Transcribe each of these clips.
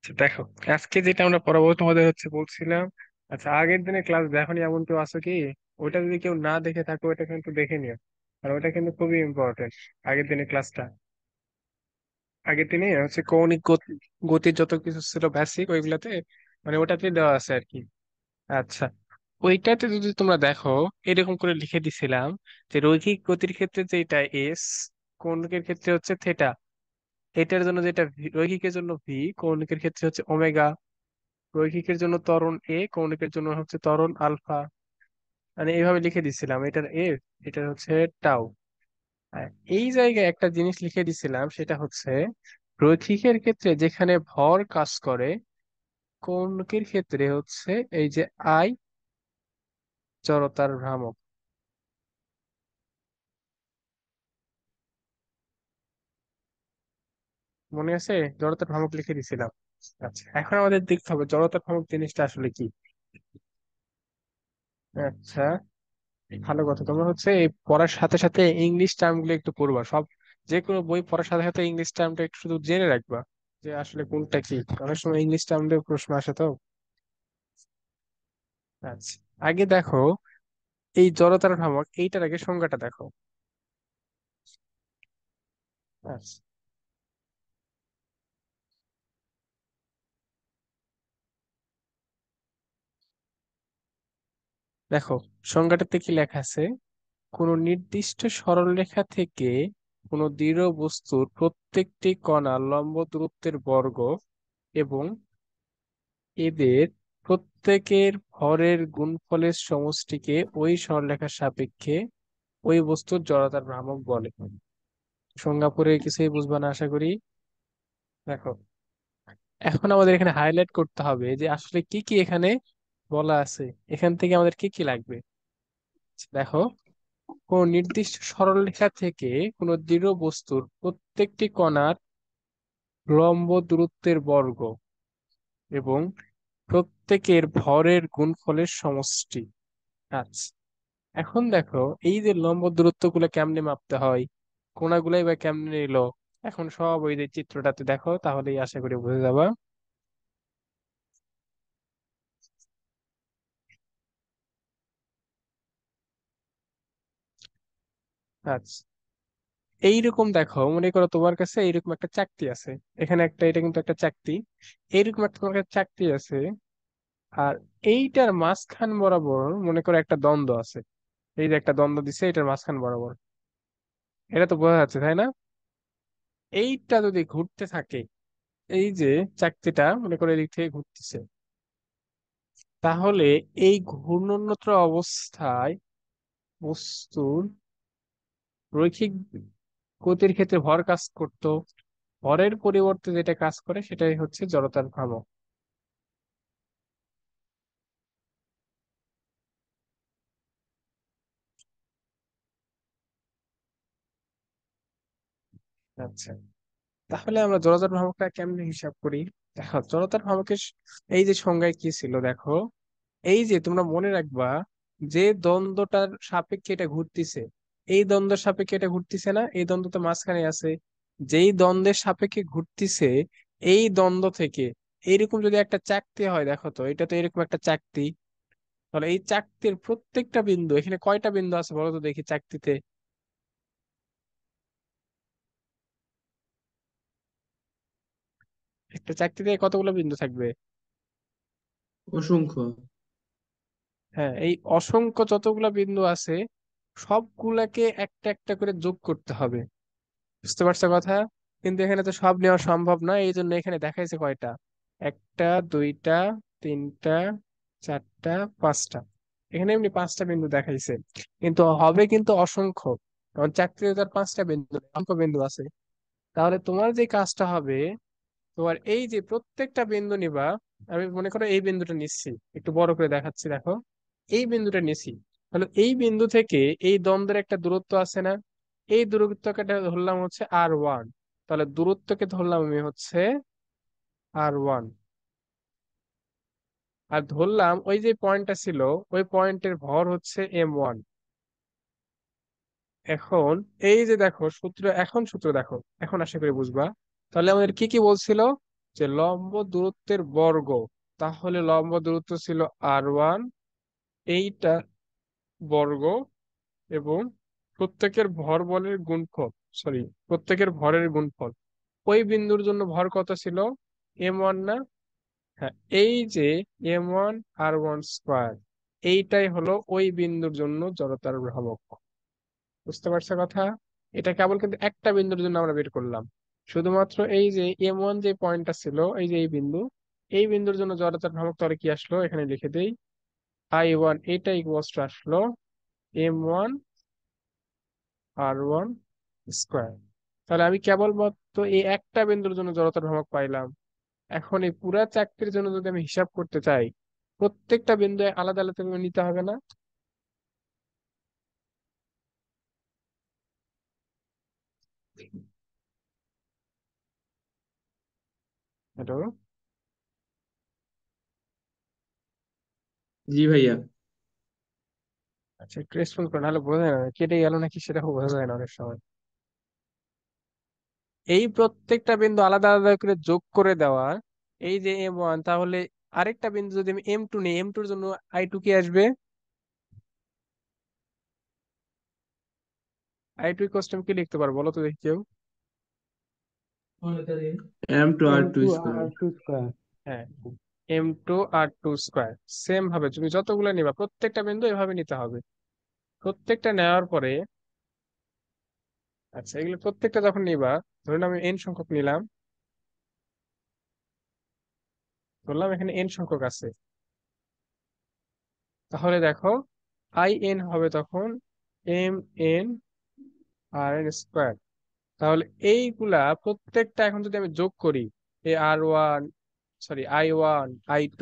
দেখো, আজকে যেটা আমরা পড়াবো তোমাদের বলছিলাম। আচ্ছা, আগের দিনে ক্লাস দেখোনি এমন কেউ আছে কি? ওইটা যদি কেউ না দেখে থাকো, ওটা কিন্তু দেখে নিও। আর ওটা কিন্তু খুবই ইম্পর্টেন্ট। আগের দিনে ক্লাসটা, আগের দিনে কৌণিক গতির যত কিছু ছিল বেসিক ওইগুলাতে, মানে ওটাতে দেওয়া আছে আর কি। আচ্ছা, ওইটাতে যদি তোমরা দেখো, এরকম করে লিখে দিছিলাম যে রৈখিক গতির ক্ষেত্রে যেটা এস, কৌণিকের ক্ষেত্রে হচ্ছে থেটা। এটার জন্য যেটা রৈখিকের জন্য ভি, কৌণিকের ক্ষেত্রে হচ্ছে ওমেগা। রৈখিকের জন্য ত্বরণ এ, কৌণিকের জন্য হচ্ছে ত্বরণ আলফা। মানে এইভাবে লিখে দিছিলাম এটার এ, এটা হচ্ছে টাউ। আর এই জায়গায় একটা জিনিস লিখে দিছিলাম, সেটা হচ্ছে রৈখিকের ক্ষেত্রে যেখানে ভর কাজ করে, কৌণিকের ক্ষেত্রে হচ্ছে এই যে আই, জড়তার ভ্রামক। মনে আছে? জড়তার ভ্রামক লিখে দিছিলাম। আচ্ছা, এখন আমাদের দেখতে হবে জড়তার ভ্রামক জিনিসটা আসলে কি। আচ্ছা, ভালো কথা। তোমরা এই পড়ার সাথে সাথে ইংলিশ টার্ম গুলো একটু পড়বা সব। যে কোনো বই পড়ার সাথে সাথে ইংলিশ টার্মটা একটু শুধু জেনে রাখবা, যে আসলে কোনটা কি। অনেক সময় ইংলিশ টার্ম দিয়ে প্রশ্ন আসে তো। আচ্ছা, আগে দেখো, এই জড়তার ভ্রামক এইটার আগে সংজ্ঞাটা দেখো। আচ্ছা, দেখো সংজ্ঞাটাতে কি লেখা আছে: কোনো নির্দিষ্ট সরলরেখা থেকে কোনো দৃঢ় বস্তুর প্রত্যেকটি কণা লম্ব দূরত্বের বর্গ এবং এদের প্রত্যেকের ভরের গুণফলের সমষ্টিকে ওই সরলরেখার সাপেক্ষে ওই বস্তুর জড়তার ভ্রামক বলে। সংজ্ঞা পড়ে কিছুই বুঝবা না আশা করি। দেখো, এখন আমাদের এখানে হাইলাইট করতে হবে যে আসলে কি কি এখানে বলা আছে। এখান থেকে আমাদের কি কি লাগবে। দেখো, কোন নির্দিষ্ট সরলরেখা থেকে কোন দৃঢ় বস্তুর প্রত্যেকটি কণার লম্ব দূরত্বের বর্গ এবং প্রত্যেকের ভরের গুণফলের সমষ্টি। আচ্ছা, এখন দেখো, এই যে লম্ব দূরত্ব গুলো কেমনে মাপতে হয়, কোণাগুলাই বা কেমনে নিল, এখন সব ওই যে চিত্রটাতে দেখো, তাহলেই আশা করি বুঝে যাবা। আচ্ছা, এইরকম দেখো, মনে করো তোমার কাছে এইরকম একটা চাকতি আছে। এখানে একটা, এটা কিন্তু একটা চাকতি। এইরকম একটা তোমার কাছে চাকতি আছে। আর এইটার মাঝখান বরাবর মনে করো একটা দ্বন্দ্ব আছে। এই যে একটা দ্বন্দ্ব দিছে এটার মাঝখান বরাবর, এটা তো বোঝা যাচ্ছে তাই না? এইটা যদি ঘুরতে থাকে, এই যে চাকতিটা মনে করো এদিক থেকে ঘুরতেছে, তাহলে এই ঘূর্ণনরত অবস্থায় বস্তুর রৈখিক গতির ক্ষেত্রে ভর কাজ করতো, ভরের পরিবর্তে যেটা কাজ করে সেটাই হচ্ছে জড়তার ভ্রামক। আচ্ছা, তাহলে আমরা জড়তার ভ্রামকটা কেমনে হিসাব করি? দেখো, জড়তার ভ্রামকের এই যে সংজ্ঞায় কি ছিল দেখো। এই যে তোমরা মনে রাখবা, যে দ্বন্দ্বটার সাপেক্ষে এটা ঘুরতিছে, এই দ্বন্দ্বের সাপেক্ষে এটা ঘুরতিছে না, এই দ্বন্দ্ব তো মাঝখানে আছে। যেই দ্বন্দ্বের সাপেক্ষে ঘুরতিছে, এই দ্বন্দ্ব থেকে এইরকম যদি একটা চাকতি হয়, দেখো তো এটা তো এরকম একটা চাকতি। তাহলে এই চাকতির প্রত্যেকটা বিন্দু, এখানে কয়টা বিন্দু আছে বলো তো দেখি চাকতিতে? একটা চাকতিতে কতগুলো বিন্দু থাকবে? অসংখ্য। হ্যাঁ, এই অসংখ্য যতগুলো বিন্দু আছে, সবগুলাকে একটা একটা করে যোগ করতে হবে। বুঝতে পারছো কথা? কিন্তু এখানে তো সব নেওয়া সম্ভব নয়, এই জন্য এখানে দেখাইছে কয়টা: একটা, দুইটা, তিনটা, চারটা, পাঁচটা। এখানে এমনি পাঁচটা বিন্দু দেখাইছে, কিন্তু হবে কিন্তু অসংখ্য। কারণ চাকরিতে তার পাঁচটা বিন্দু নেই, অসংখ্য বিন্দু আছে। তাহলে তোমার যে কাজটা হবে, তোমার এই যে প্রত্যেকটা বিন্দু নিবা। আমি মনে করো এই বিন্দুটা নিচ্ছি, একটু বড় করে দেখাচ্ছি দেখো। এই বিন্দুটা নিছি, তাহলে এই বিন্দু থেকে এই দ্বন্দ্বের একটা দূরত্ব আছে না, এই দূরত্বকে ধরলাম হচ্ছে R1। তাহলে দূরত্বকে ধরলাম আমি হচ্ছে R1। আর ধরলাম ওই যে পয়েন্টটা ছিল, ওই পয়েন্টের ভর হচ্ছে M1। এখন এই যে দেখো সূত্র, এখন সূত্র দেখো, এখন আশা করি বুঝবা। তাহলে আমাদের কি কি বলছিল? যে লম্ব দূরত্বের বর্গ, তাহলে লম্ব দূরত্ব ছিল R1, এইটা বর্গ, এবং প্রত্যেকের ভর বলের গুণফল, সরি, প্রত্যেকের ভরের গুণফল। ওই বিন্দুর জন্য ভর কত ছিল? M1 না? হ্যাঁ, এই যে M1 R1 স্কোয়ার, এইটাই হলো ওই বিন্দুর জন্য জড়তার ভ্রামক। বুঝতে পারছো কথা? এটা কেবল কিন্তু একটা বিন্দুর জন্য আমরা বের করলাম। শুধুমাত্র এই যে M1 যে পয়েন্টটা ছিল, এই যে এই বিন্দু, এই বিন্দুর জন্য জড়তার ভ্রামক তাহলে কি আসলো, এখানে লিখে দেই। I1 এটা ইকুয়ালস টু আসলো M1 R1 স্কোয়ার। তাহলে আমি কেবলমাত্র এই একটা বিন্দুর জন্য জড়তার ভ্রামক পাইলাম। এখন এই পুরা চাকতির জন্য যদি আমি হিসাব করতে চাই, প্রত্যেকটা বিন্দু আলাদা আলাদা করে নিতে হবে না? হ্যালো? জি ভাইয়া। আচ্ছা, একটু রেসপন্স করো, নাহলে বোঝা যায় না কেটে গেল নাকি, সেটা বোঝা যায় না অনেক সময়। এই প্রত্যেকটা বিন্দু আলাদা আলাদা করে যোগ করে দেওয়া, এই যে M1, তাহলে আরেকটা বিন্দু যদি আমি M2 নিই, M2 এর জন্য I2 কি আসবে? I2 ইকুয়ালস টু কি লিখতে পারবো বলো তো দেখি কেউ? M2R2 square. হ্যাঁ, M2R2 স্কোয়ার। সেম ভাবে তুমি যতগুলো নিবা প্রত্যেকটা বিন্দু এভাবে নিতে হবে। প্রত্যেকটা নেওয়ার পরে, আচ্ছা, এগুলো প্রত্যেকটা যখন নিবা, ধরুন আমি n সংখ্যক নিলাম, ধরলাম এখানে n সংখ্যক আছে, তাহলে দেখো In হবে তখন Mn Rn স্কোয়ার। তাহলে এইগুলা প্রত্যেকটা এখন যদি আমি যোগ করি, R1, sorry, I1, I2,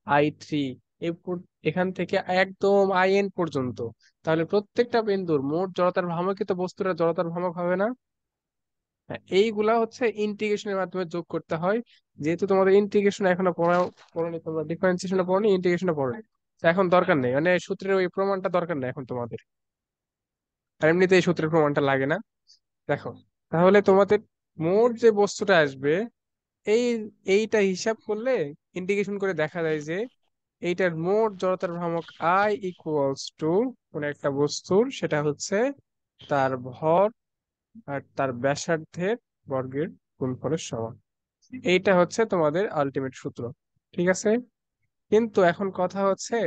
I3, এখান থেকে একদম In পর্যন্ত, তাহলে প্রত্যেকটা বিন্দুর মোট জড়তার ভ্রামকই তো বস্তুটা জড়তার ভ্রামক হবে না? হ্যাঁ, এইগুলা হচ্ছে ইন্টিগ্রেশনের মাধ্যমে যোগ করতে হয়। যেহেতু তোমাদের ইন্টিগ্রেশন এখনো পড়োনি, তোমরা ডিফারেন্সিয়েশনে পড়োনি, ইন্টিগ্রেশনে পড়োনি, তো এখন দরকার নেই, মানে সূত্রের ওই প্রমাণটা দরকার নেই এখন তোমাদের। আর এমনিতে এই সূত্রের প্রমাণটা লাগে না। দেখো, তাহলে তোমাদের মোট যে বস্তুটা আসবে, এই এইটা হিসাব করলে, ইন্টিগ্রেশন করে দেখা যায় যে এইটার মোট জড়তার ভ্রামক I ইকুয়ালস টু কোন একটা বস্তুর, সেটা হচ্ছে তার ভর আর তার ব্যাসার্ধের বর্গের গুণফলের সমান। এইটা হচ্ছে তোমাদের আলটিমেট সূত্র। ঠিক আছে? কিন্তু এখন কথা হচ্ছে,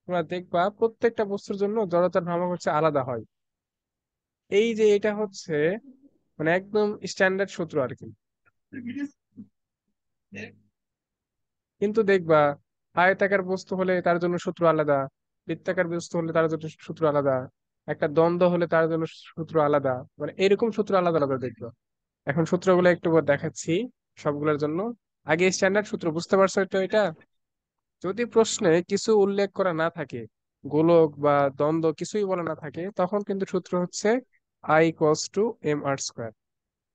তোমরা দেখবা প্রত্যেকটা বস্তুর জন্য জড়তার ভ্রামক হচ্ছে আলাদা হয়। এই যে এটা হচ্ছে মানে একদম স্ট্যান্ডার্ড সূত্র আর কি। কিন্তু দেখবা আয়তাকার বস্তু হলে তার জন্য সূত্র আলাদা, বৃত্তাকার বস্তু হলে তার জন্য সূত্র আলাদা, একটা দ্বন্দ্ব হলে তার জন্য সূত্র আলাদা, মানে এরকম সূত্র আলাদা আলাদা দেখবা। এখন সূত্রগুলো একটু পর দেখাচ্ছি সবগুলোর জন্য। আগে স্ট্যান্ডার্ড সূত্র বুঝতে পারছো তো এটা? যদি প্রশ্নে কিছু উল্লেখ করা না থাকে, গোলক বা দ্বন্দ্ব কিছুই বলা না থাকে, তখন কিন্তু সূত্র হচ্ছে I = mr²।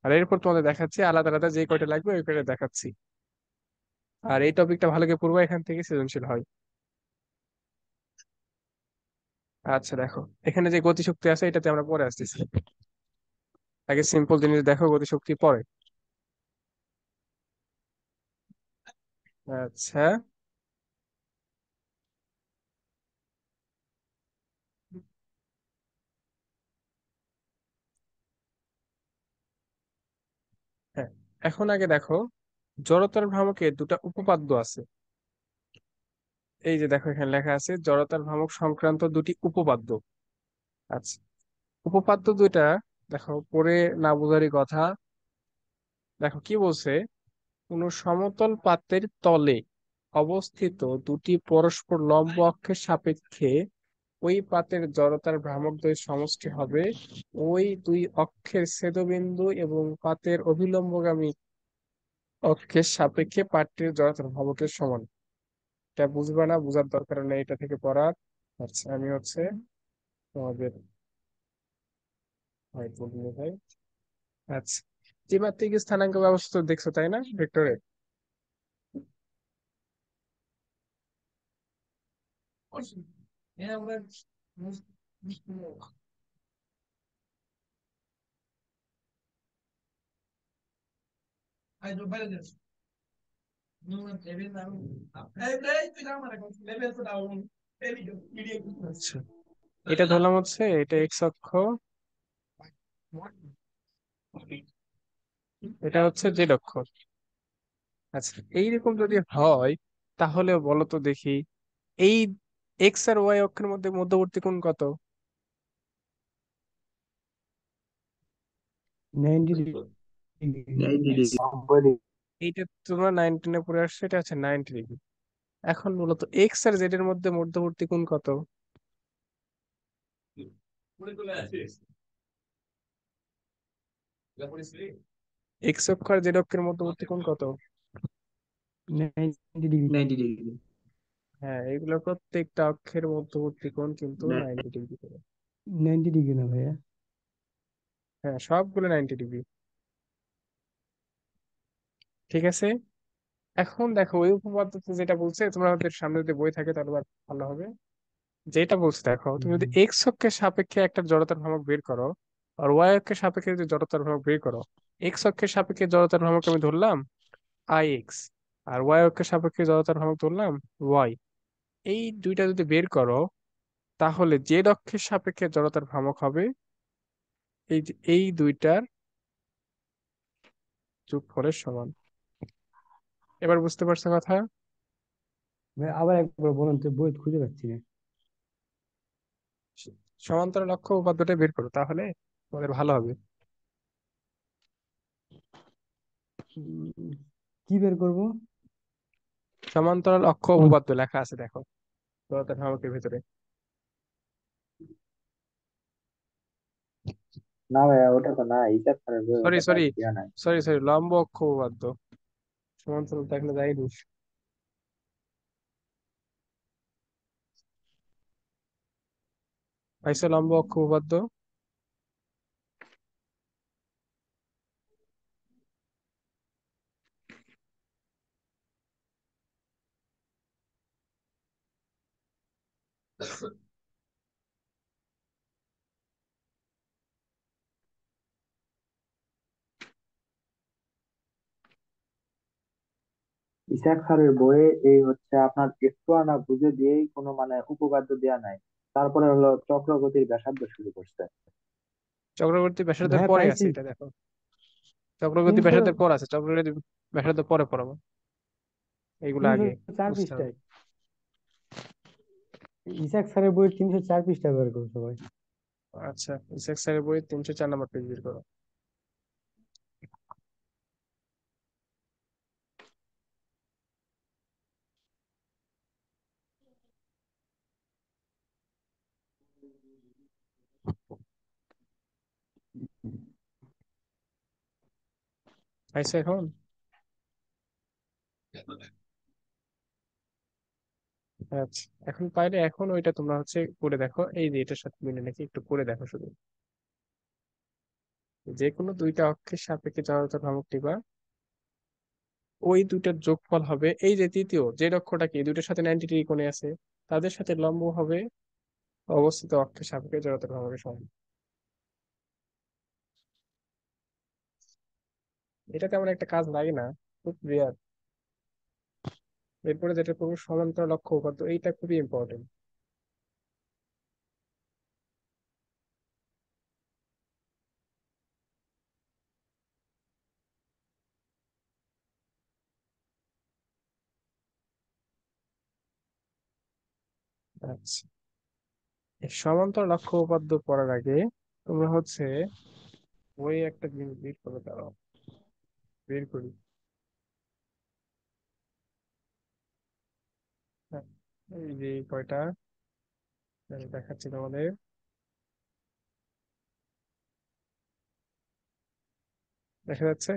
আর এরপর তোমাদের দেখাচ্ছি আলাদা আলাদা যে কয়টা লাগবে ওই কয়টা দেখাচ্ছি। আর এই টপিকটা ভালো করে পড়বো, এখান থেকে সৃজনশীল হয়। আচ্ছা দেখো, এখানে যে গতিশক্তি আছে এটাতে আমরা পরে আসতেছি। আগে সিম্পল জিনিস দেখো, গতিশক্তি পরে। আচ্ছা, হ্যাঁ, এখন আগে দেখো, জড়তার ভ্রামকে দুটা উপপাদ্য আছে। এই যে দেখো এখানে লেখা আছে জড়তার ভ্রামক সংক্রান্ত দুটি উপপাদ্য। আচ্ছা, উপপাদ্য দুইটা দেখো পড়ে না বোঝারই কথা। দেখো কি বলছে, কোন সমতল পাতের তলে অবস্থিত দুটি পরস্পর লম্ব অক্ষের সাপেক্ষে ওই পাতের জড়তার ভ্রামক দ্বয়ের সমষ্টি হবে ওই দুই অক্ষের ছেদবিন্দু এবং পাতের অভিলম্বগামী অক্ষের সাপেক্ষে পাতটির জড়তার ভ্রামকের সমান। এটা বুঝবে না, বুঝার দরকার নেই এটা থেকে পড়ার। আচ্ছা, আমি হচ্ছে তোমাদের ভাই বলবো ভাই। আচ্ছা, ত্রিমাত্রিক স্থানাঙ্ক ব্যবস্থা তো দেখছো তাই না ভেক্টরে? আচ্ছা, এটা ধরলাম হচ্ছে এটা এক্স অক্ষ, এটা হচ্ছে জেড অক্ষ। আচ্ছা, এইরকম যদি হয় তাহলে বলো তো দেখি, এই এক্স আর ওয়াই অক্ষের মধ্যে মধ্যবর্তী কোণ কত? 90 ডিগ্রি। 90 ডিগ্রি। 90 ডিগ্রি। এইটা তোমরা 19-এ পড়ে আসছে, এটা আছে 90 ডিগ্রি। এখন মূলত এক্স আর জেড এর মধ্যে মধ্যবর্তী কোণ কত? এক্স অক্ষ আর জেড অক্ষের মধ্যবর্তী কোণ কত? 90 ডিগ্রি। 90 ডিগ্রি। হ্যাঁ, এগুলো প্রত্যেকটা অক্ষের মধ্যবর্তী কোণ কিন্তু 90 ডিগ্রি করে। 90 ডিগ্রি না ভাইয়া? হ্যাঁ, সবগুলো 90 ডিগ্রি। ঠিক আছে, এখন দেখো ওই উপপাদ্যতে যেটা বলছে, তোমাদের সামনে যদি বই থাকে তাহলে আর ভালো হবে। যেটা বলছে দেখো, তুমি যদি হুম। এক্স অক্ষের সাপেক্ষে একটা জড়তার ভ্রামক বের করো, আর ওয়াই অক্ষের সাপেক্ষে যদি জড়তার ভ্রামক বের করো, এক্স অক্ষের সাপেক্ষে জড়তার ভ্রামক আমি ধরলাম আই এক্স, আর ওয়াই অক্ষের সাপেক্ষে জড়তার ভ্রামক ধরলাম ওয়াই। এই দুইটা যদি বের করো, তাহলে জেড অক্ষের সাপেক্ষে জড়তার ভ্রামক হবে এই দুইটার যোগফলের সমান। এবার বুঝতে পারছো কথা? ভাই আবার একবার বলুন তো, বই খুঁজে পাচ্ছি না। সমান্তরাল অক্ষ উপাদ্যটা বের করো, তাহলে তোমাদের ভালো হবে। উম, কি বের করব? সমান্তরাল অক্ষ উপপাদ্য লেখা আছে দেখো, জড়তার ভ্রামকের ভিতরে। না ভাইয়া, ওটা তো না, হিসাব ছাড়া বই, সরি ওটা তো সরি আর দেয়া নাই। সরি, লম্ব অক্ষ উপপাদ্য। সমান্তরাল দেখলে যাইনি। পাইছো লম্ব অক্ষ উপপাদ্য? ইসাক স্যারের বইয়ে এই হচ্ছে আপনার একটু আনা বুঝে দিয়েই কোনো মানে উপপাদ্য দেয়া নাই। তারপরে হলো চক্রগতির ব্যাসার্ধ শুরু করছে। চক্রবর্তী ব্যাসার্ধের ভাইয়া পরে আছে পাইছি। এটা দেখো, চক্রবর্তী তিনশো ব্যাসার্ধের পর আছে, চক্রবর্তী ব্যাসার্ধের পরে পড়াবো, এইগুলো তিনশো আগে চার বুঝতে হবে। পৃষ্ঠায় ইসাক স্যারের বইয়ের 304 পৃষ্ঠা বের করো সবাই। আচ্ছা, ইসেক স্যারের বই 304 নম্বর পেজ বের করো। পাইছো এখন? আচ্ছা, এখন পাইলে এখন ওইটা তোমরা হচ্ছে করে দেখো, এই যে এটার সাথে মিলে নাকি একটু করে দেখো শুধু। যে কোনো দুইটা অক্ষের সাপেক্ষে জড়তার ভ্রামকটি বা ওই দুইটার যোগফল হবে এই যে তৃতীয় যে অক্ষটা কি এই দুইটার সাথে 90 ডিগ্রি কোণে আছে, তাদের সাথে লম্ব হবে অবস্থিত অক্ষের সাপেক্ষে জড়তার ভ্রামকের সমান। এটা তেমন একটা কাজ লাগে না, খুব রেয়ার। এরপরে যেটা করবো সমান্তরাল অক্ষ উপাদ্য, এইটা খুবই ইম্পর্টেন্ট। আচ্ছা, এই সমান্তরাল অক্ষ উপাদ্য পড়ার আগে তোমরা হচ্ছে ওই একটা জিনিস বের করে দাও, বের করি। হ্যাঁ, এই যে কয়টা আমি দেখাচ্ছি তোমাদের, দেখা যাচ্ছে?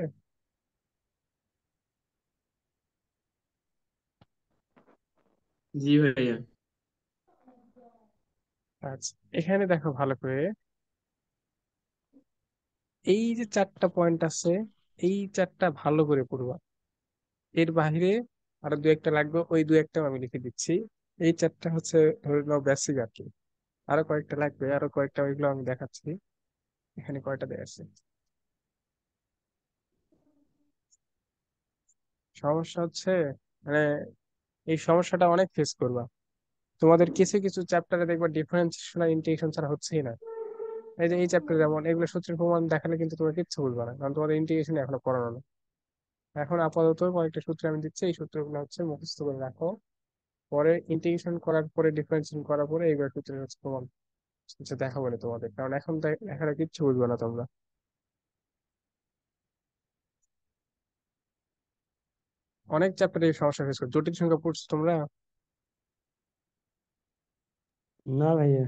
জি ভাইয়া। আচ্ছা, এখানে দেখো ভালো করে, এই যে চারটা পয়েন্ট আছে, এই চারটা ভালো করে পড়বা। এর বাইরে আরো দু একটা লাগবে, ওই দু একটা আমি লিখে দিচ্ছি। এই চারটা হচ্ছে ধরে নাও বেসিক আর কি। আরো কয়েকটা লাগবে, আরো কয়েকটা, ওইগুলো আমি দেখাচ্ছি। এখানে কয়টা দেয়া আছে, সমস্যা হচ্ছে মানে এই সমস্যাটা অনেক ফেস করবা। তোমাদের কিছু কিছু চ্যাপ্টারে দেখবা ডিফারেন্সিয়েশন আর ইন্টিগ্রেশন ছাড়া হচ্ছেই না। এই যে এই চ্যাপ্টার যেমন এগুলো সূত্রের প্রমাণ দেখালে কিন্তু তোমরা কিচ্ছু বুঝবে না, কারণ তোমাদের ইন্টিগ্রেশন এখনো পড়ানো না। এখন আপাতত কয়েকটা সূত্র আমি দিচ্ছি, এই সূত্রগুলো হচ্ছে মুখস্থ করে রাখো। পরে ইন্টিগ্রেশন করার পরে ডিফারেন্সিয়েশন করার পরে এইবার সূত্রের হচ্ছে প্রমাণ হচ্ছে দেখা বলে তোমাদের, কারণ এখন দেখালে কিচ্ছু বুঝবে না তোমরা। অনেক চ্যাপ্টারে এই সমস্যা ফেস করো। জটিল সংখ্যা পড়ছো তোমরা? না ভাইয়া।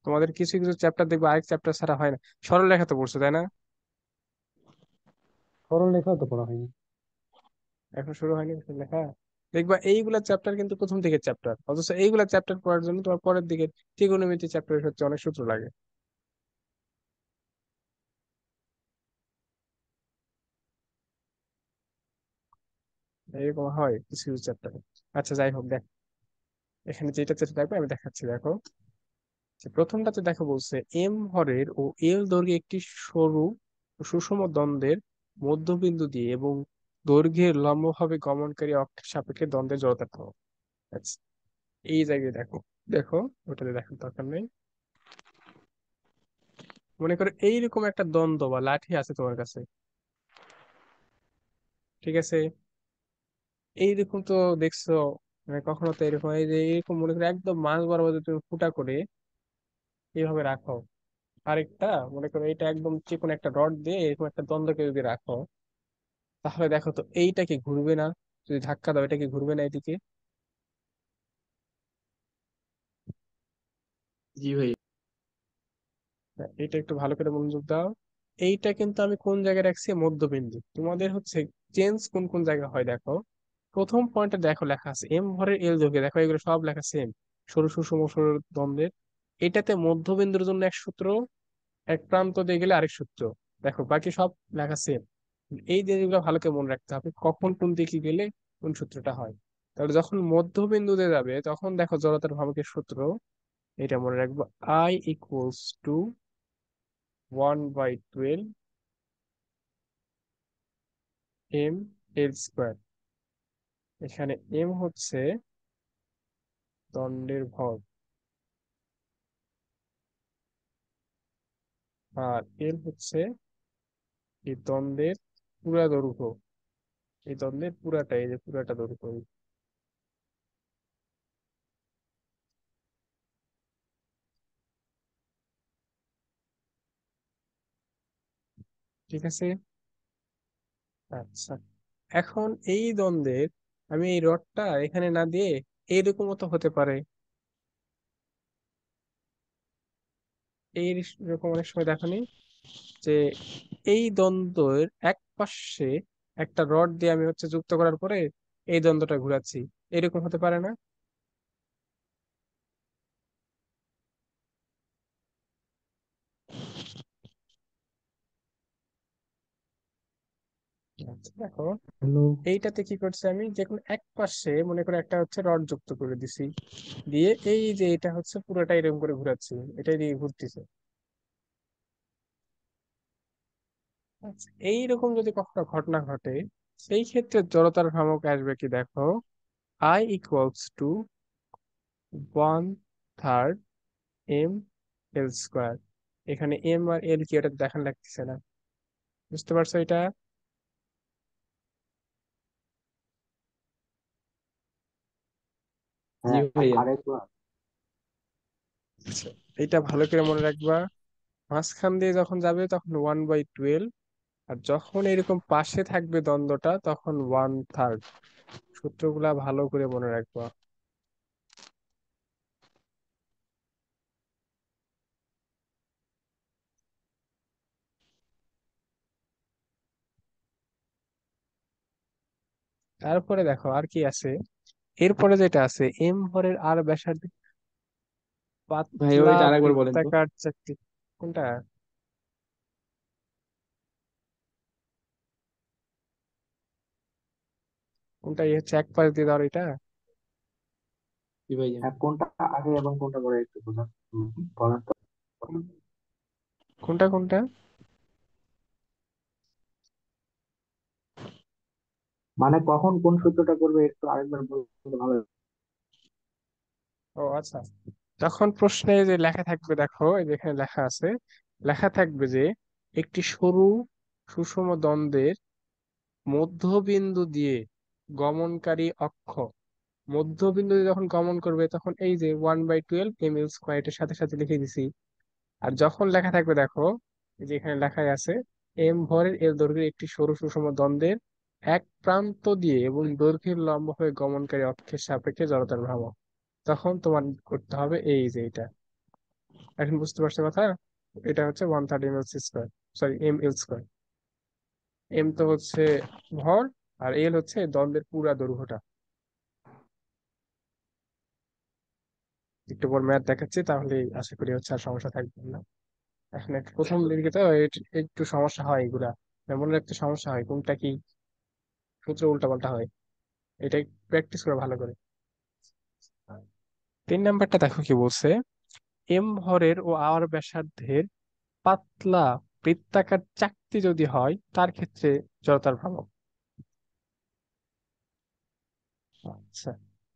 তোমাদের কিছু কিছু চ্যাপ্টার দেখবে আরেক চ্যাপ্টার ছাড়া হয় না। সরল রেখা তো পড়ছো তাই না? সরল লেখাও তো পড়া হয়নি। এখন শুরু হয়নি সরল লেখা। দেখবা এইগুলা চ্যাপ্টার কিন্তু প্রথম দিকের চ্যাপ্টার, অথচ এইগুলা চ্যাপ্টার পড়ার জন্য তোমার পরের দিকে ট্রিগোনোমেট্রি চ্যাপ্টারের হচ্ছে অনেক সূত্র লাগে। এরকম হয় কিছু কিছু চ্যাপ্টারে। আচ্ছা যাই হোক, দেখ এখানে যেটা যেটা দেখবে আমি দেখাচ্ছি, দেখো যে প্রথমটাতে দেখো বলছে এম ভরের ও এল দৈর্ঘ্যে একটি সরু ও সুষম দ্বন্দ্বের মধ্যবিন্দু দিয়ে এবং দৈর্ঘ্যের লম্বভাবে গমনকারী অক্ষের সাপেক্ষে দ্বন্দ্বের জড়তা পাও। আচ্ছা, এই জায়গায় দেখো, দেখো ওটাতে দেখার দরকার নেই। মনে করো এইরকম একটা দ্বন্দ্ব বা লাঠি আছে তোমার কাছে, ঠিক আছে? এইরকম তো দেখছো, মানে কখনো তো এরকম এই যে এরকম মনে করো একদম মাঝ বরাবর যদি তুমি ফুটা করে এইভাবে রাখো, আরেকটা মনে করো এটা একদম চিকন একটা রড দিয়ে এরকম একটা দ্বন্দ্বকে যদি রাখো, তাহলে দেখো তো এইটা কি ঘুরবে না? যদি ধাক্কা দাও এটা কি ঘুরবে না এদিকে? জি ভাইয়া। হ্যাঁ, এটা একটু ভালো করে মনোযোগ দাও। এইটা কিন্তু আমি কোন জায়গায় রাখছি? মধ্যবিন্দু। তোমাদের হচ্ছে চেঞ্জ কোন কোন জায়গায় হয় দেখো। প্রথম পয়েন্টে দেখো লেখা আছে এম ভরের এল দৈর্ঘ্যে, দেখো এগুলো সব লেখা সেম, সরু সুষম সরু দ্বন্দ্বের। এটাতে মধ্যবিন্দুর জন্য এক সূত্র, এক প্রান্ত দিয়ে গেলে আরেক সূত্র। দেখো বাকি সব লেখা সেম। এই জিনিসগুলো ভালো করে মনে রাখতে হবে, কখন কোন দিকে গেলে কোন সূত্রটা হয়। তাহলে যখন মধ্যবিন্দুতে যাবে তখন দেখো জড়তার ভ্রামকের সূত্র, এটা মনে রাখবো, I = 1/12 ml²। এখানে এম হচ্ছে দণ্ডের ভর, আর এল হচ্ছে এই দণ্ডের পুরা দৈর্ঘ্য। এই দণ্ডের পুরাটা, এই যে পুরাটা দৈর্ঘ্য, ঠিক আছে? আচ্ছা, এখন এই দ্বন্দ্বের আমি এই রডটা এখানে না দিয়ে এইরকমও তো হতে পারে। এইরকম অনেক সময় দেখনি যে এই দ্বন্দ্বের এক পাশে একটা রড দিয়ে আমি হচ্ছে যুক্ত করার পরে এই দ্বন্দ্বটা ঘুরাচ্ছি, এরকম হতে পারে না? আচ্ছা দেখো, হ্যালো। এইটাতে কি করছে, আমি যে কোনো এক পাশে মনে করে একটা হচ্ছে রড যুক্ত করে দিছি, দিয়ে এই যে এটা হচ্ছে পুরোটা এরকম করে ঘুরাচ্ছি, এটাই দিয়ে ঘুরতেছে। আচ্ছা, এইরকম যদি কখনো ঘটনা ঘটে, সেই ক্ষেত্রে জড়তার ভ্রামক আসবে কি দেখো, I = 1/3 ml²। এখানে এম আর এল কি এটা দেখান লাগতেছে না, বুঝতে পারছো এটা? জি হ্যাঁ, ভাইয়া। আরেকবার। আচ্ছা, এটা ভালো করে মনে রাখবা, মাঝখান দিয়ে যখন যাবে তখন 1/12, আর যখন এরকম পাশে থাকবে দ্বন্দ্বটা তখন 1/3। সূত্রগুলা ভালো করে মনে রাখবা। তারপরে দেখো আর কি আছে, এরপরে যেটা আছে এম ভরের আর ব্যাসার্ধ ভাই পাতলা ওইটা আরেকবার বলেন তো। বৃত্তাকার চাকতি। কোনটা? কোনটা এই হচ্ছে এক পাশ দিয়ে ধর এটা? জি ভাইয়া। হ্যাঁ, কোনটা আগে এবং কোনটা পরে একটু বলেন তো। কোন- কোনটা কোনটা? মানে কখন কোন সূত্রটা করবে একটু আরেকবার বলতে ভালো হতো। ও আচ্ছা, তখন প্রশ্নে যে লেখা থাকবে, দেখো এই যে এখানে লেখা আছে, লেখা থাকবে যে একটি সরু সুষম দ্বন্দ্বের মধ্যবিন্দু দিয়ে গমনকারী অক্ষ, মধ্যবিন্দু দিয়ে যখন গমন করবে তখন এই যে 1/12 ml² এটার সাথে সাথে লিখে দিছি। আর যখন লেখা থাকবে দেখো, এই যে এখানে লেখাই আছে, এম ভরের এল দৈর্ঘ্যের একটি সরু সুষম দ্বন্দ্বের এক প্রান্ত দিয়ে এবং দৈর্ঘ্যের লম্ব হয়ে গমনকারী অক্ষের সাপেক্ষে জড়তার ভ্রামক, তখন তোমার করতে হবে এই যে এটা। এখন বুঝতে পারছো কথা? এটা হচ্ছে 130 ml², সরি ml²। এম তো হচ্ছে ভর, আর এল হচ্ছে দ্বন্দ্বের পুরা দৈর্ঘ্যটা। একটু পর ম্যাথ দেখাচ্ছি, তাহলে আশা করি হচ্ছে আর সমস্যা থাকবে না। এখন একটু প্রথম দিকে তো একটু সমস্যা হয় এগুলা, মনে রাখতে সমস্যা হয় কোনটা কি সূত্র উল্টাপাল্টা হয়, এটাই প্র্যাকটিস করে ভালো করে। 3 নাম্বারটা দেখো কি বলছে, এম ভরের ও আর ব্যাসার্ধের পাতলা বৃত্তাকার চাকতি যদি হয় তার ক্ষেত্রে জড়তার ভ্রামক। আচ্ছা,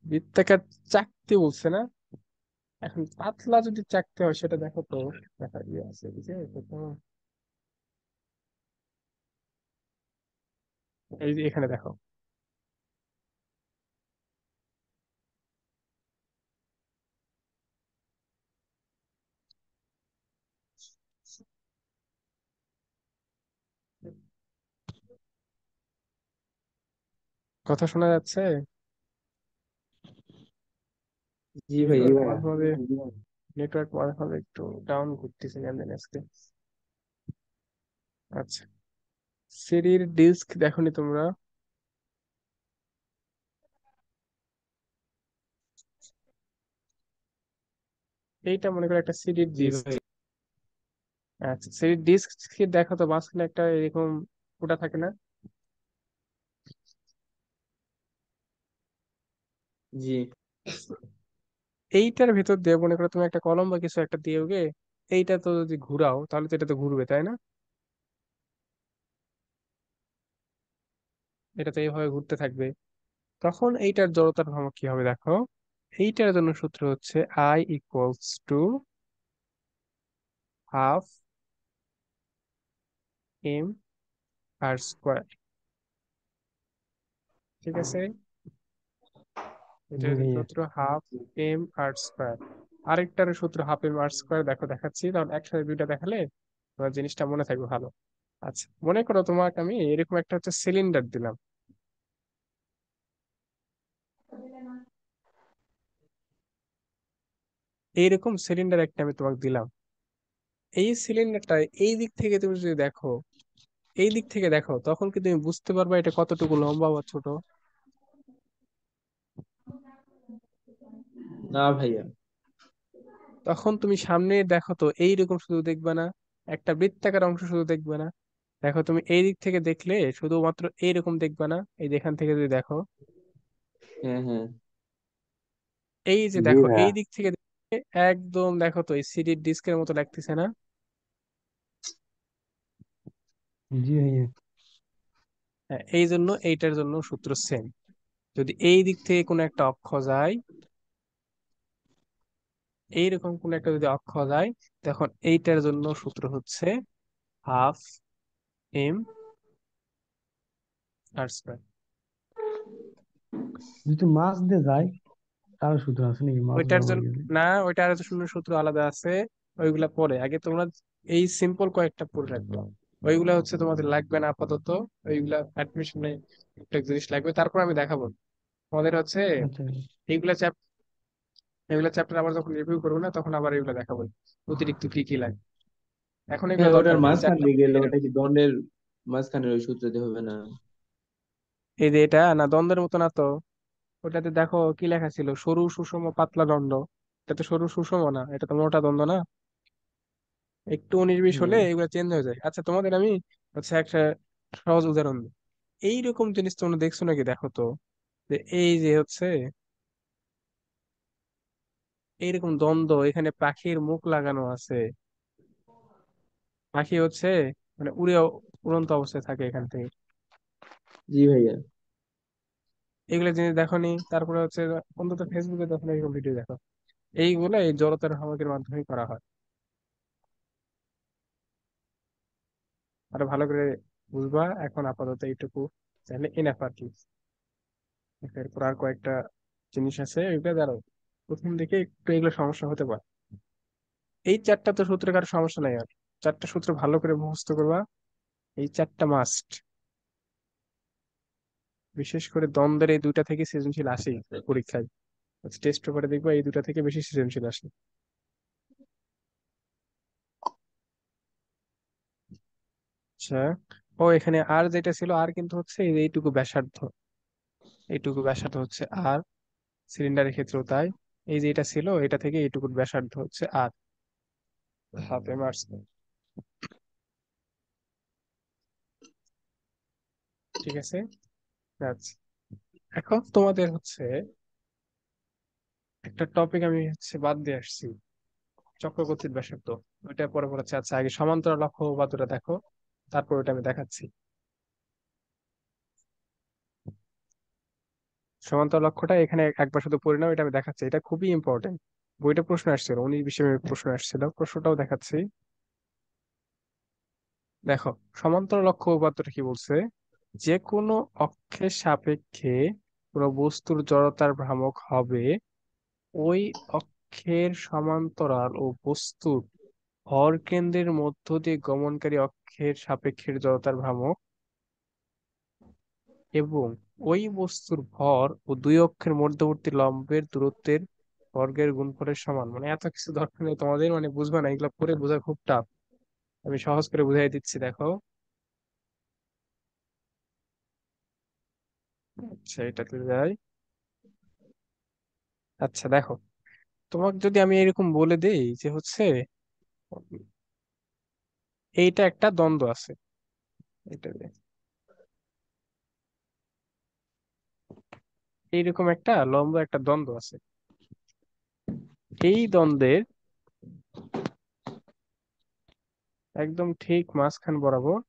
বৃত্তাকার চাকতি বলছে না, এখন পাতলা যদি চাকতি হয় সেটা দেখো তো, দেখা ইয়ে আছে বুঝে এই যে এখানে দেখো, কথা শোনা যাচ্ছে? জি ভাইয়া। জি নেটওয়ার্ক ভাইয়া। মাঝে মাঝে, নেটওয়ার্ক মাঝে মাঝে একটু ডাউন করতেছে কেন জানি আজকে। আচ্ছা, সিডির ডিস্ক দেখোনি তোমরা? এইটা মনে করো একটা সিডির জি ডিস্ক। ভাই। আচ্ছা, সিডির ডিস্ক দেখো তো, মাঝখানে একটা এরকম ফুটা থাকে না? জি। এইটার ভেতর দিয়ে মনে করো তুমি একটা কলম বা কিছু একটা দিয়ে ওকে, এইটা তো যদি ঘুরাও তাহলে তো এটা তো ঘুরবে, তাই না? এটা তো এইভাবে ঘুরতে থাকবে। তখন এইটার জড়তার ভ্রামক কি হবে দেখো, এইটার জন্য সূত্র হচ্ছে I = ½ m r²। ঠিক আছে, এটা জি হচ্ছে ভাইয়া। সূত্র ½ m r²। আরেকটার সূত্র ½ m r², দেখো দেখাচ্ছি, তখন একসাথে দুইটা দেখালে তোমার জিনিসটা মনে থাকবে ভালো। আচ্ছা, মনে করো তোমাকে আমি এরকম একটা হচ্ছে সিলিন্ডার দিলাম, এইরকম সিলিন্ডার একটা আমি তোমাকে দিলাম। এই সিলিন্ডারটা এই দিক থেকে তুমি যদি দেখো, এই দিক থেকে দেখো, তখন কি তুমি বুঝতে পারবে এটা কতটুকু লম্বা বা ছোট? না ভাইয়া। তখন তুমি সামনে দেখো তো এইরকম শুধু দেখবে না, একটা বৃত্তাকার অংশ শুধু দেখবে না। দেখো তুমি এই দিক থেকে দেখলে শুধুমাত্র এইরকম দেখবে না, এই যে এখান থেকে যদি দেখো, হ্যাঁ হ্যাঁ। এই যে জি দেখো ভাইয়া। এই দিক থেকে দেখলে একদম দেখো তো এই সিডির ডিস্কের মতো লাগতেছে না? জি ভাইয়া। হ্যাঁ, এই জন্য এইটার জন্য সূত্র সেম। যদি এই দিক থেকে কোনো একটা অক্ষ যায়, এইরকম কোন একটা যদি অক্ষ যায়, তখন এইটার জন্য সূত্র হচ্ছে ½ m r²। যদি মাছ দিয়ে যায় তার সূত্র আছে নাকি মাছ ওইটার ব্যবহার জন্য করে? না, ওইটার আরো শূন্য সূত্র আলাদা আছে, ওইগুলা পরে। আগে তোমরা এই সিম্পল কয়েকটা পড়ে রাখবে, ওইগুলা হচ্ছে তোমাদের লাগবে না আপাতত। ওইগুলা অ্যাডমিশনে একটা জিনিস লাগবে, তারপর আমি দেখাবো তোমাদের হচ্ছে আচ্ছা। এইগুলা চ্যাপ এগুলা চ্যাপ্টার আবার যখন রিভিউ করবো না, তখন আবার এগুলা দেখাবো অতিরিক্ত কি কি লাগে। এখন এগুলো হ্যাঁ, দরকার ওটার নেই, মাঝখান দিয়ে গেলে ওটা কি দণ্ডের মাঝখানের ওই সূত্র দিয়ে হবে না? এই যে এটা না দ্বন্দ্বের মতো না তো, ওটাতে দেখো কি লেখা ছিল, সরু সুষম পাতলা দণ্ড। এটা তো সরু সুষম না, এটা তো মোটা দ্বন্দ্ব না। একটু 19-20 হলে হ্যাঁ। এগুলো চেঞ্জ হয়ে যায়। আচ্ছা, তোমাদের আমি হচ্ছে একটা সহজ উদাহরণ দিই। এইরকম জিনিস তোমরা দেখছো নাকি দেখো তো, যে এই যে হচ্ছে এইরকম দ্বন্দ্ব, এখানে পাখির মুখ লাগানো আছে। পাখি হচ্ছে মানে উড়ন্ত অবস্থায় থাকে এখান থেকে। জি ভাইয়া। এগুলো জিনিস দেখোনি, তারপরে হচ্ছে অন্তত ফেসবুকে দেখো না, এরকম ভিডিও দেখো। এইগুলো এই জড়তার ভ্রামকের মাধ্যমে করা হয়। আরো ভালো করে বুঝবা। এখন আপাতত এইটুকু চাইলে এনাফ আর কি। এরপর আর কয়েকটা জিনিস আছে, এগুলো দাঁড়াও প্রথম দিকে একটু এগুলো সমস্যা হতে পারে। এই চারটা তো সূত্রে কারো সমস্যা নাই আর। চারটা সূত্র ভালো করে মুখস্থ করবা, এই চারটা মাস্ট। বিশেষ করে দ্বন্দ্বের এই দুইটা থেকে সৃজনশীল আসেই পরীক্ষায়। টেস্ট পেপারে দেখবা এই দুটা থেকে বেশি সৃজনশীল আসে। আচ্ছা, ও এখানে আর যেটা ছিল, আর কিন্তু হচ্ছে এইটুকু ব্যাসার্ধ। এইটুকু ব্যাসার্ধ হচ্ছে আর, সিলিন্ডারের ক্ষেত্রেও তাই। এই যে এটা ছিল, এটা থেকে এইটুকু ব্যাসার্ধ হচ্ছে আর। হাতে মারছে। ঠিক আছে। আচ্ছা, এখন তোমাদের হচ্ছে একটা টপিক আমি হচ্ছে বাদ দিয়ে আসছি, চক্রগতির ব্যাসার্ধ। ওইটা পরে পড়াচ্ছে। আচ্ছা, আগে সমান্তরাল অক্ষ উপপাদ্যটা দেখো, তারপর ওটা আমি দেখাচ্ছি। সমান্তরাল অক্ষটা এখানে একবার শুধু পড়ে নাও, এটা আমি দেখাচ্ছি, এটা খুবই ইম্পর্টেন্ট। বইটা প্রশ্ন আসছিল, 19-20 প্রশ্ন আসছিল, প্রশ্নটাও দেখাচ্ছি। দেখো, সমান্তরাল অক্ষ উপপাদ্যটা কি বলছে, যে কোনো অক্ষের সাপেক্ষে কোনো বস্তুর জড়তার ভ্রামক হবে ওই অক্ষের সমান্তরাল ও বস্তুর ভর কেন্দ্রের মধ্য দিয়ে গমনকারী অক্ষের সাপেক্ষের জড়তার ভ্রামক, এবং ওই বস্তুর ভর ও দুই অক্ষের মধ্যবর্তী লম্বের দূরত্বের বর্গের গুণফলের সমান। মানে এত কিছু দরকার নেই তোমাদের, মানে বুঝবা না, এগুলো পরে বোঝা খুব টাফ। আমি সহজ করে বুঝাই দিচ্ছি, দেখো। আচ্ছা, এটাতে যাই। আচ্ছা দেখো, তোমাকে যদি আমি এরকম বলে দেই যে হচ্ছে এইটা একটা দ্বন্দ্ব আছে, এটা যে এইরকম একটা লম্ব একটা দ্বন্দ্ব আছে, এই দ্বন্দ্বের একদম ঠিক মাঝখান বরাবর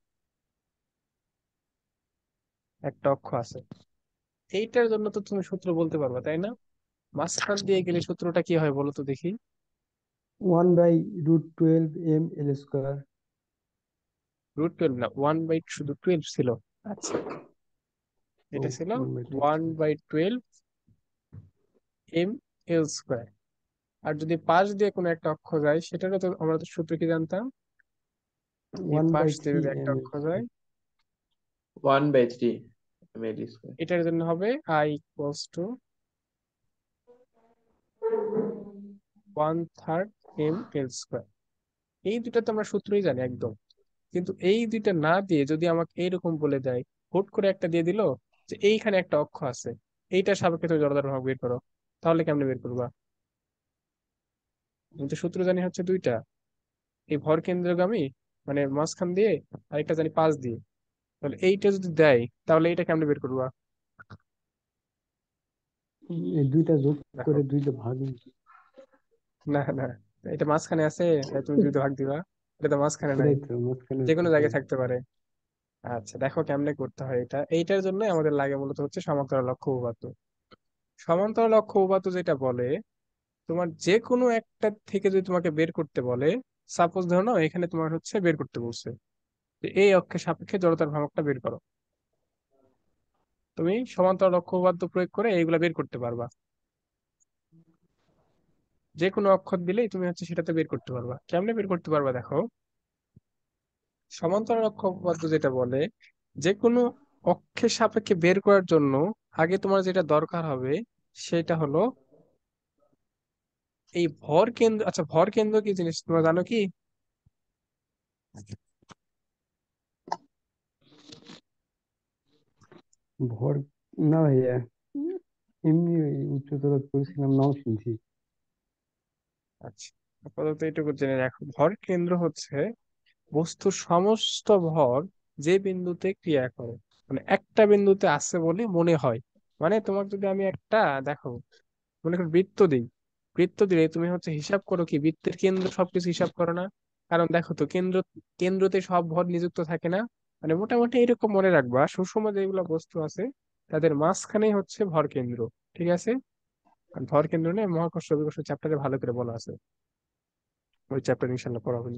একটা অক্ষ আছে। এইটার জন্য তো তুমি সূত্র বলতে পারবা, তাই না? মাঝখান দিয়ে গেলে সূত্রটা কি হয় বলো তো দেখি। 1/√12 m L²। √12 না, 1/, শুধু 12 ছিল। আচ্ছা, ও, এটা ছিল 1/12 ওয়ান ছিল। By twelve M L square. আর যদি পাশ দিয়ে কোনো একটা অক্ষ যায়, সেটারও তো আমরা তো সূত্র কি জানতাম, এই ওয়ান পাশ বাই দিয়ে থ্রি যদি একটা এম এল অক্ষ যায়, স্কোয়ার 1/3 ml²। এটার জন্য হবে I equals to 1/3 m L square. এই দুটো তো আমরা সূত্রই জানি একদম। কিন্তু এই দুইটা না দিয়ে যদি আমাকে এইরকম বলে দেয়, হুট করে একটা দিয়ে দিল যে এইখানে একটা অক্ষ আছে, এইটার সাপেক্ষে তুমি জড়তার প্রভাব বের করো, তাহলে কেমনে বের করবা? আমি তো সূত্র জানি হচ্ছে দুইটা, এই ভর কেন্দ্রগামী, মানে মাঝখান দিয়ে, আরেকটা জানি পাশ দিয়ে। তাহলে এইটা যদি দেয়, তাহলে এইটা কেমনে বের করবা? এই দুইটা যোগ দেখো, করে দুইটা ভাগ। না না, এটা মাঝখানে আছে, তাই তুমি দুইটা ভাগ দিবা। এটা তো মাঝখানে নাই, সেটাই তো মাঝখানে যে কোনো থাকে। জায়গায় থাকতে পারে। আচ্ছা দেখো কেমনে করতে হয় এটা। এইটার জন্য আমাদের লাগে মূলত হচ্ছে সমান্তরাল অক্ষ উপপাদ্য। সমান্তরাল অক্ষ উপপাদ্য যেটা বলে, তোমার যে কোনো একটা থেকে যদি তোমাকে বের করতে বলে, সাপোজ ধরো না এখানে তোমার হচ্ছে বের করতে বলছে যে এই অক্ষের সাপেক্ষে জড়তার ভ্রামকটা বের করো, তুমি সমান্তরাল অক্ষ উপপাদ্য প্রয়োগ করে এইগুলা বের করতে পারবা। যে কোনো অক্ষর দিলেই তুমি হচ্ছে সেটাতে বের করতে পারবা। কেমনে বের করতে পারবা দেখো, সমান্তরাল অক্ষ উপপাদ্য যেটা বলে, যে কোনো অক্ষের সাপেক্ষে বের করার জন্য আগে তোমার যেটা দরকার হবে সেটা হলো এই ভর কেন্দ্র। আচ্ছা, ভর কেন্দ্র কি জিনিস তোমরা জানো কি? ভর, না ভাইয়া, এমনি ওই উচ্চতর পড়ছিলাম, নাও শুনছি। আচ্ছা, আপাতত এইটুকু জেনে রাখো, ভর কেন্দ্র হচ্ছে বস্তুর সমস্ত ভর যে বিন্দুতে ক্রিয়া করে, মানে একটা বিন্দুতে আছে বলে মনে হয়। মানে তোমার যদি আমি একটা, দেখো, মনে করো বৃত্ত দিই, বৃত্ত দিলে তুমি হচ্ছে হিসাব করো কি বৃত্তের কেন্দ্র সবকিছু হিসাব করো না? কারণ দেখো তো, কেন্দ্রতে সব ভর নিযুক্ত থাকে না। মানে মোটামুটি এরকম মনে রাখবা, সুষম যেগুলো বস্তু আছে তাদের মাঝখানেই হচ্ছে ভরকেন্দ্র। ঠিক আছে, আর ভরকেন্দ্র নিয়ে মহাকর্ষ অভিকর্ষ চ্যাপ্টারে ভালো করে বলা আছে, ওই চ্যাপ্টার ইনশাল্লাহ পড়াবো।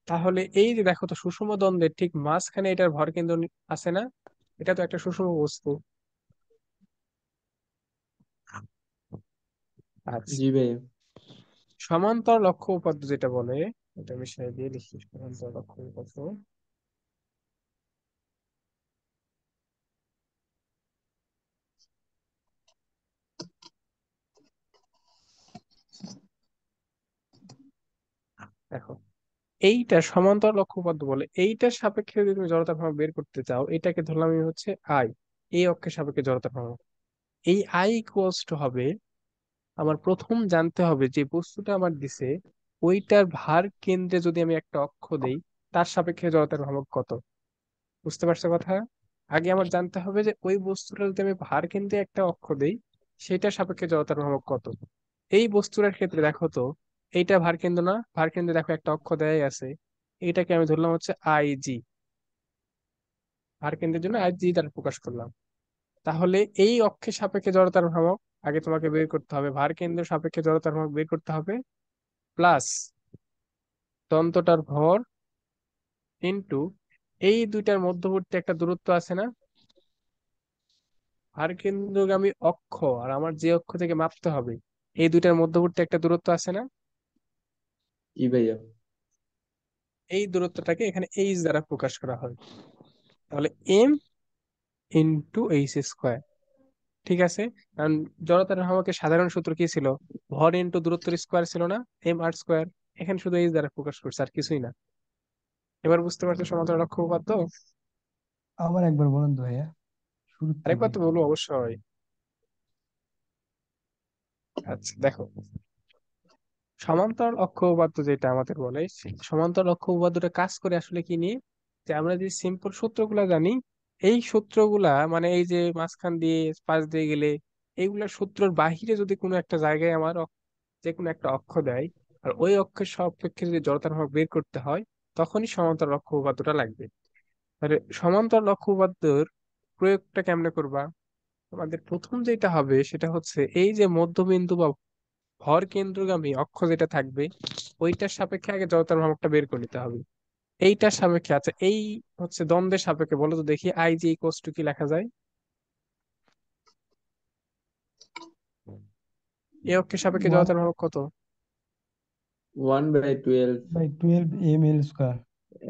তাহলে এই যে দেখো তো সুষম দ্বন্দ্বের ঠিক মাঝখানে এটার ভরকেন্দ্র আছে না, এটা তো একটা সুষম বস্তু। আচ্ছা, জি ভাইয়া। সমান্তর লক্ষ্য উপাত্ত যেটা বলে, এটা বিষয় দিয়ে লিখি, সমান্তর লক্ষ্য উপাত্ত। দেখো, এইটা সমান্তর লক্ষ্য উপাত্ত বলে, এইটার সাপেক্ষে যদি তুমি জড়তার ভ্রামক বের করতে চাও, এটাকে ধরলাম আমি হচ্ছে আই, এই অক্ষের সাপেক্ষে জড়তার ভ্রামক। এই আই ইকুয়ালস টু হবে, আমার প্রথম জানতে হবে যে বস্তুটা আমার দিছে ওইটার ভার কেন্দ্রে যদি আমি একটা অক্ষ দেই, তার সাপেক্ষে জড়তার ভ্রামক কত। বুঝতে পারছো কথা? আগে আমার জানতে হবে যে ওই বস্তুটা যদি আমি ভার কেন্দ্রে একটা অক্ষ দেই, সেটার সাপেক্ষে জড়তার ভ্রামক কত। এই বস্তুটার ক্ষেত্রে দেখো তো, এইটা ভার কেন্দ্র না, ভার কেন্দ্রে দেখো একটা অক্ষ দেয়াই আছে, এটাকে আমি ধরলাম হচ্ছে আই জি, ভার কেন্দ্রের জন্য আই জি দ্বারা প্রকাশ করলাম। তাহলে এই অক্ষের সাপেক্ষে জড়তার ভ্রামক আগে তোমাকে বের করতে হবে, ভার কেন্দ্রের সাপেক্ষে জড়তার ভ্রামক বের করতে হবে, প্লাস তন্ত্রটার ভর ইন্টু এই দুইটার মধ্যবর্তী একটা দূরত্ব আছে না, ভার কেন্দ্রগামী অক্ষ আর আমার যে অক্ষ থেকে মাপতে হবে, এই দুইটার মধ্যবর্তী একটা দূরত্ব আছে না, জি ভাইয়া। এই দূরত্বটাকে এখানে এইচ দ্বারা প্রকাশ করা হয়। তাহলে এম ইন্টু এইচ স্কোয়ার। ঠিক আছে, কারণ জড়তার ভ্রামকের সাধারণ সূত্র কি ছিল, ভর ইন্টু দূরত্বের স্কোয়ার ছিল না, এম আর স্কোয়ার। এখানে শুধু এইচ দ্বারা প্রকাশ করছে, আর কিছুই না। এবার বুঝতে পারছো সমান্তরাল লক্ষ্য উপপাদ্য? আবার একবার বলেন তো ভাইয়া, শুরুর থেকে। আরেকবার তো বলবো অবশ্যই। আচ্ছা দেখো, সমান্তরাল অক্ষ উপপাদ্য যেটা আমাদের বলে, সেই সমান্তরাল অক্ষ উপপাদ্যটা কাজ করে আসলে কি নিয়ে, যে আমরা যে সিম্পল সূত্রগুলা জানি, এই সূত্রগুলা মানে এই যে মাঝখান দিয়ে পাশ দিয়ে গেলে, এইগুলা সূত্রের বাহিরে যদি কোনো একটা জায়গায় আমার যে কোনো একটা অক্ষ দেয়, আর ওই অক্ষের সাপেক্ষে যদি জড়তার ভর বের করতে হয়, তখনই সমান্তরাল অক্ষ উপপাদ্যটা লাগবে। তাহলে সমান্তরাল অক্ষ উপপাদ্যের প্রয়োগটা কেমনে করবা? তোমাদের প্রথম যেটা হবে সেটা হচ্ছে এই যে মধ্যবিন্দু বা ভর কেন্দ্রগামী অক্ষ যেটা থাকবে, ওইটার সাপেক্ষে আগে জড়তার ভ্রামকটা বের করে নিতে হবে। এইটার সাপেক্ষে, আচ্ছা এই হচ্ছে দ্বন্দ্বের সাপেক্ষে বলো তো দেখি, আই জি ইকুয়ালস টু কি লেখা যায়? এই অক্ষের সাপেক্ষে ওয়ান জড়তার ভ্রামক কত? 1/12 বাই 12 ml²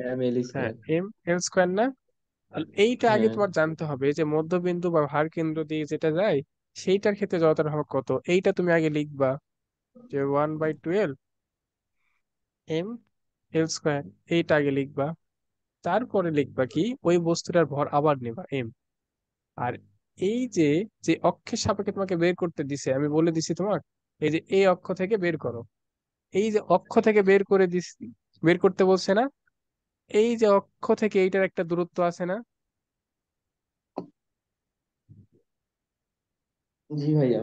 এম এল হ্যাঁ, স্কোয়ার। এম এল স্কোয়ার না? তাহলে এইটা আগে হ্যাঁ। তোমার জানতে হবে যে মধ্যবিন্দু বা ভার কেন্দ্র দিয়ে যেটা যায়, সেইটার ক্ষেত্রে জড়তার ভ্রামক কত। এইটা তুমি আগে লিখবা, যে 1/12 এম এল স্কোয়ার, এইটা আগে লিখবা। তারপরে লিখবা কি, ওই বস্তুটার ভর আবার নেবা এম। আর এই যে যে অক্ষের সাপেক্ষে তোমাকে বের করতে দিছে, আমি বলে দিছি তোমার, এই যে এই অক্ষ থেকে বের করো, এই যে অক্ষ থেকে বের করে দিছি, বের করতে বলছে না, এই যে অক্ষ থেকে এইটার একটা দূরত্ব আছে না, জি ভাইয়া।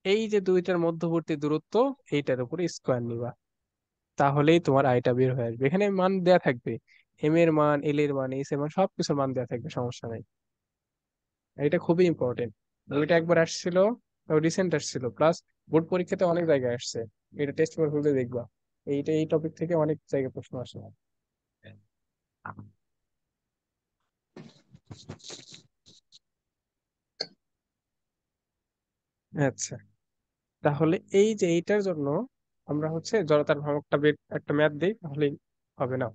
এই যে দুইটার মধ্যবর্তী দূরত্ব, এইটার উপরে স্কোয়ার নিবা। তাহলেই তোমার আয়টা বের হয়ে আসবে। এখানে মান দেয়া থাকবে, এম এর মান, এল এর মান, এইচ এর মান, সবকিছুর মান দেয়া থাকবে, সমস্যা নাই। এটা খুবই ইম্পর্টেন্ট। ওইটা একবার আসছিল, রিসেন্ট আসছিল, প্লাস বোর্ড পরীক্ষাতে অনেক জায়গায় আসছে। এটা টেস্ট পেপার খুলতে দেখবা, এইটা এই টপিক থেকে অনেক জায়গায় প্রশ্ন আসে। আচ্ছা, তাহলে এই যে এইটার জন্য আমরা হচ্ছে জড়তার ভ্রামকটা বের একটা ম্যাথ দিই, তাহলেই হবে না।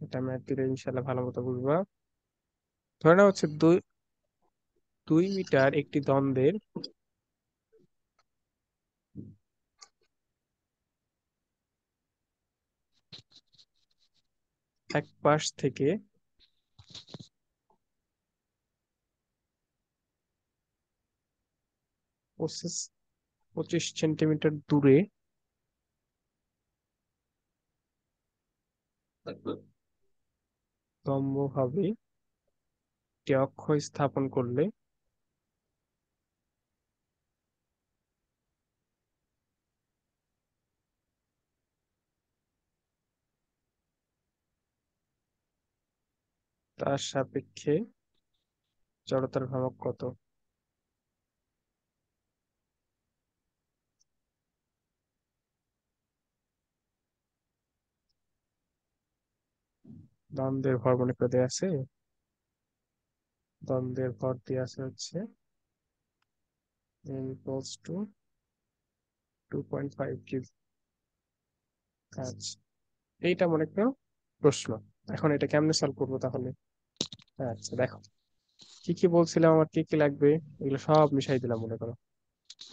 এটা ম্যাথ দিলে ইনশাল্লাহ ভালো মতো বুঝবা। ধরে নাও হচ্ছে 2 মিটার একটি দ্বন্দ্বের এক পাশ থেকে 25 সেন্টিমিটার দূরে লম্বভাবে একটি অক্ষ স্থাপন করলে তার সাপেক্ষে জড়তার ভ্রামক কত? দ্বন্দ্বের ভর মনে করে দেয়া আছে। দ্বন্দ্বের ভর দেয়া আছে হচ্ছে m equals to 2.5 কিউ। আচ্ছা, এইটা মনে করো প্রশ্ন। এখন এটা কেমনে সলভ করবো তাহলে? আচ্ছা দেখো, কি কি বলছিলাম, আমার কি কি লাগবে, এগুলো সব মিশাই দিলাম মনে করো,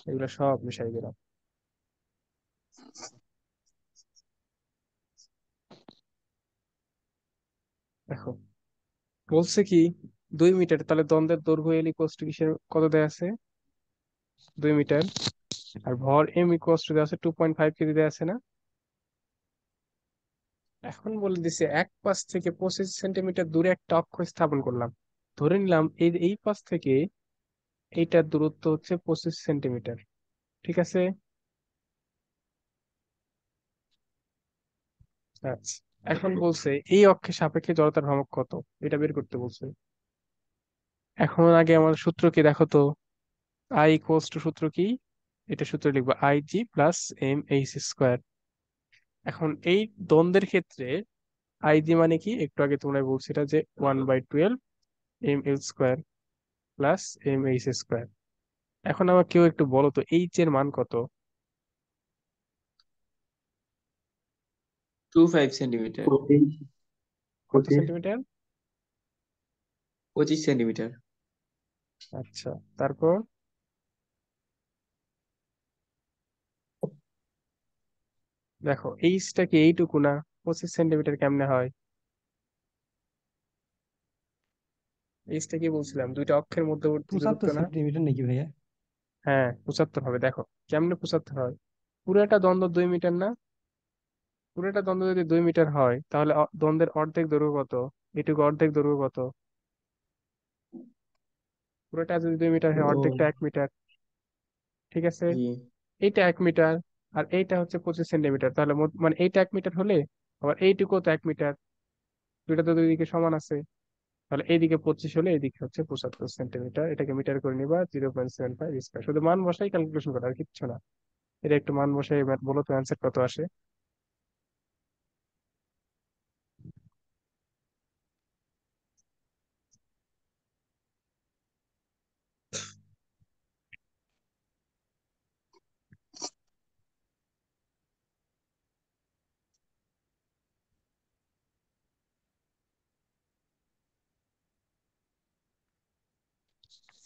এগুলো সব মিশাই দিলাম। দেখো, বলছে কি 2 মিটার, তাহলে দ্বন্দ্বের দৈর্ঘ্য এল ইকুয়ালস টু কিসের কত দেয়া আছে? 2 মিটার। আর ভর এম ইকুয়ালস টু দেওয়া আছে 2.5 কেজি দেওয়া আছে না? এখন বলে দিছে এক পাশ থেকে 25 সেন্টিমিটার দূরে একটা অক্ষ স্থাপন করলাম। ধরে নিলাম এই এই পাশ থেকে এইটার দূরত্ব হচ্ছে 25 সেন্টিমিটার। ঠিক আছে। আচ্ছা, এখন বলছে এই অক্ষের সাপেক্ষে জড়তার ভ্রামক কত, এটা বের করতে বলছে। এখন আগে আমার সূত্র কি দেখো তো, আই ইকুয়ালস টু সূত্র কি, এটা সূত্র লিখবো I G plus m h square. এখন এই দ্বন্দ্বের ক্ষেত্রে আই জি মানে কি, একটু আগে তোমরা বলছিলা যে 1/12 এম এল square plus m h square. এখন আমার কেউ একটু বলো তো এইচ এর মান কত? 25 সেন্টিমিটার। 25। কত 25। সেন্টিমিটার? 25 সেন্টিমিটার। আচ্ছা, তারপর দেখো এইচটা কি এইটুকু না, 25 সেন্টিমিটার কেমনে হয়? এইচটা কি বলছিলাম, দুইটা অক্ষের মধ্যবর্তী দূরত্ব 75 সেন্টিমিটার নাকি ভাইয়া? হ্যাঁ 75 হবে। দেখো কেমনে 75 হয়, পুরোটা দ্বন্দ্ব 2 মিটার না? পুরোটা দ্বন্দ্ব যদি 2 মিটার হয় তাহলে দ্বন্দ্বের অর্ধেক দৈর্ঘ্য কত? এটুকু অর্ধেক দৈর্ঘ্য কত? পুরোটা যদি 2 মিটার হয় অর্ধেকটা ও 1 মিটার। ঠিক আছে। জি। এইটা 1 মিটার আর এইটা হচ্ছে 25 সেন্টিমিটার, তাহলে মানে এইটা 1 মিটার হলে আবার এইটুকু তো 1 মিটার, দুইটা তো দুই দিকে সমান আছে। তাহলে এইদিকে 25 হলে এইদিকে হচ্ছে 75 সেন্টিমিটার। এটাকে মিটার করে নিবা 0.75 স্কোয়ার। শুধু মান বসাই ক্যালকুলেশন করা, আর কিচ্ছু না। এটা একটু মান বসাই এবার বলো তো অ্যান্সার কত আসে।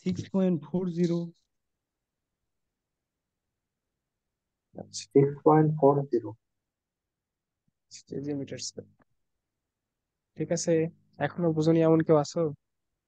6.40। আচ্ছা, 6.40। KG metre square. ঠিক আছে, এখনো বুঝনি এমন কেউ আছো?